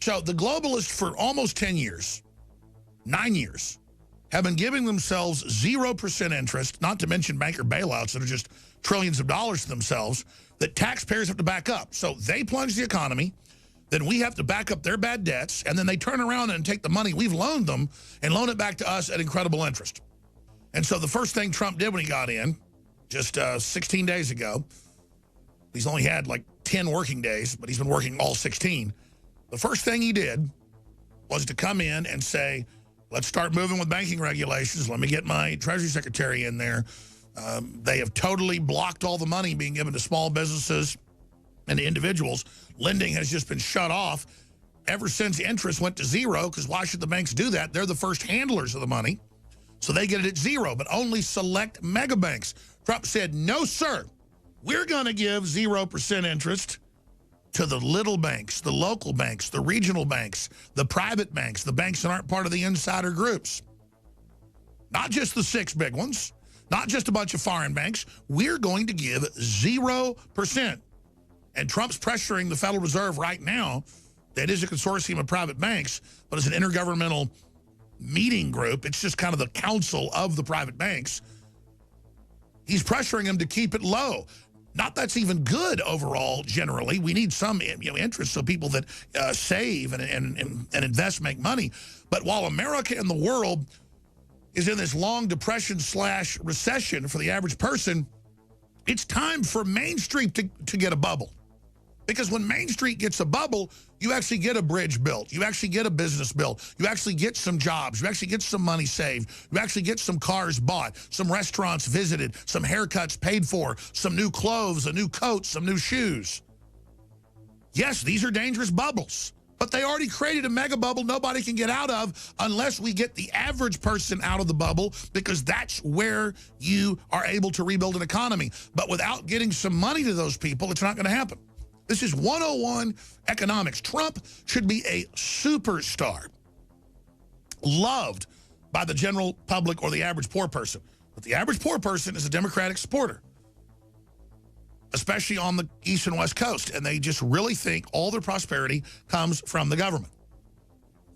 So the globalists for almost 10 years, 9 years, have been giving themselves 0% interest, not to mention banker bailouts that are just trillions of dollars to themselves, that taxpayers have to back up. So they plunge the economy, then we have to back up their bad debts, and then they turn around and take the money we've loaned them and loan it back to us at incredible interest. And so the first thing Trump did when he got in, just 16 days ago, he's only had like 10 working days, but he's been working all 16. The first thing he did was to come in and say, let's start moving with banking regulations. Let me get my Treasury Secretary in there. They have totally blocked all the money being given to small businesses and to individuals. Lending has just been shut off ever since interest went to zero, because why should the banks do that? They're the first handlers of the money, so they get it at zero, but only select mega banks. Trump said, no, sir, we're going to give 0% interest to the little banks, the local banks, the regional banks, the private banks, the banks that aren't part of the insider groups. Not just the 6 big ones, not just a bunch of foreign banks. We're going to give 0%. And Trump's pressuring the Federal Reserve right now. That is a consortium of private banks, but it's an intergovernmental meeting group. It's just kind of the council of the private banks. He's pressuring them to keep it low. Not that's even good overall, generally. We need some interest so people that save and invest make money. But while America and the world is in this long depression / recession for the average person, it's time for Main Street to get a bubble. Because when Main Street gets a bubble, you actually get a bridge built. You actually get a business built. You actually get some jobs. You actually get some money saved. You actually get some cars bought, some restaurants visited, some haircuts paid for, some new clothes, a new coat, some new shoes. Yes, these are dangerous bubbles, but they already created a mega bubble nobody can get out of unless we get the average person out of the bubble, because that's where you are able to rebuild an economy. But without getting some money to those people, it's not going to happen. This is 101 economics. Trump should be a superstar, loved by the general public or the average poor person. But the average poor person is a Democratic supporter, especially on the East and West Coast. And they just really think all their prosperity comes from the government.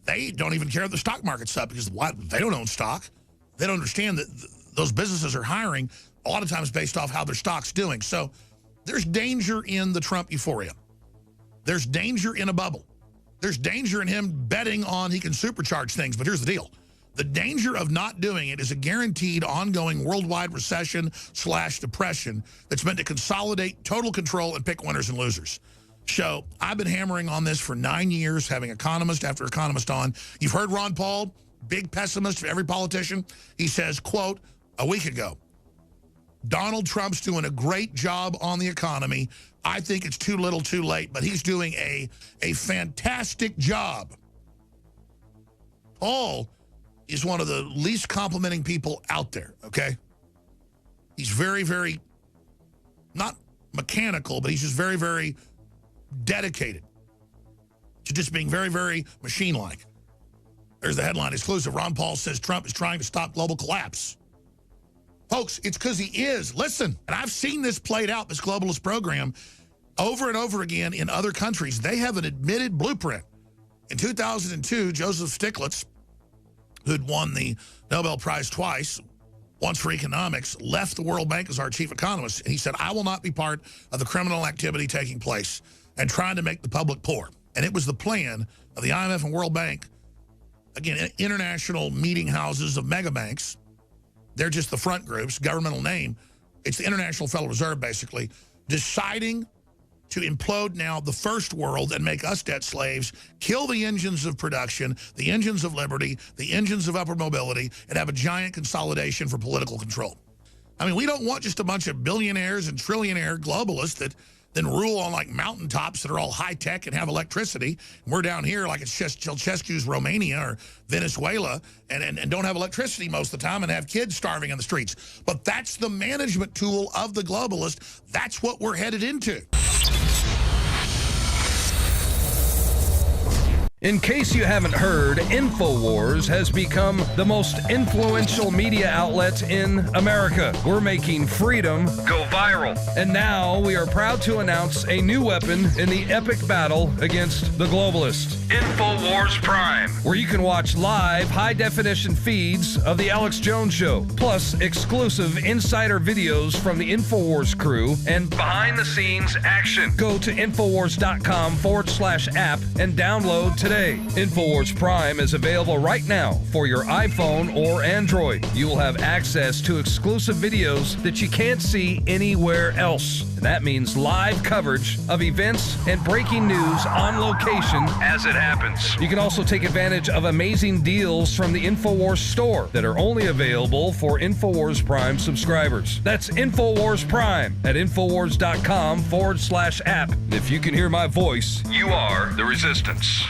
They don't even care if the stock market's up, because they don't own stock. They don't understand that those businesses are hiring a lot of times based off how their stock's doing. So there's danger in the Trump euphoria. There's danger in a bubble. There's danger in him betting on he can supercharge things. But here's the deal. The danger of not doing it is a guaranteed ongoing worldwide recession / depression that's meant to consolidate total control and pick winners and losers. So I've been hammering on this for 9 years, having economist after economist on. You've heard Ron Paul, big pessimist for every politician. He says, quote, a week ago, Donald Trump's doing a great job on the economy. I think it's too little too late, but he's doing a fantastic job. Paul is one of the least complimenting people out there, okay? He's very, very, not mechanical, but he's just very, very dedicated to just being very, very machine-like. There's the headline exclusive. Ron Paul says Trump is trying to stop global collapse. Folks, it's because he is. Listen, and I've seen this played out, this globalist program, over and over again in other countries. They have an admitted blueprint. In 2002, Joseph Stiglitz, who'd won the Nobel Prize twice, once for economics, left the World Bank as our chief economist. And he said, I will not be part of the criminal activity taking place and trying to make the public poor. And it was the plan of the IMF and World Bank, again, international meeting houses of mega banks. They're just the front groups, governmental name. It's the International Federal Reserve, basically, deciding to implode now the first world and make us debt slaves, kill the engines of production, the engines of liberty, the engines of upward mobility, and have a giant consolidation for political control. I mean, we don't want just a bunch of billionaires and trillionaire globalists that then rule on like mountaintops that are all high tech and have electricity. And we're down here like it's Ceausescu's Romania or Venezuela and don't have electricity most of the time and have kids starving in the streets. But that's the management tool of the globalist. That's what we're headed into. In case you haven't heard, InfoWars has become the most influential media outlet in America. We're making freedom go viral. And now we are proud to announce a new weapon in the epic battle against the globalists. InfoWars Prime, where you can watch live high-definition feeds of The Alex Jones Show, plus exclusive insider videos from the InfoWars crew and behind-the-scenes action. Go to Infowars.com/app and download today. InfoWars Prime is available right now for your iPhone or Android. You will have access to exclusive videos that you can't see anywhere else. And that means live coverage of events and breaking news on location as it happens. You can also take advantage of amazing deals from the InfoWars store that are only available for InfoWars Prime subscribers. That's InfoWars Prime at Infowars.com/app. And if you can hear my voice, you are the resistance.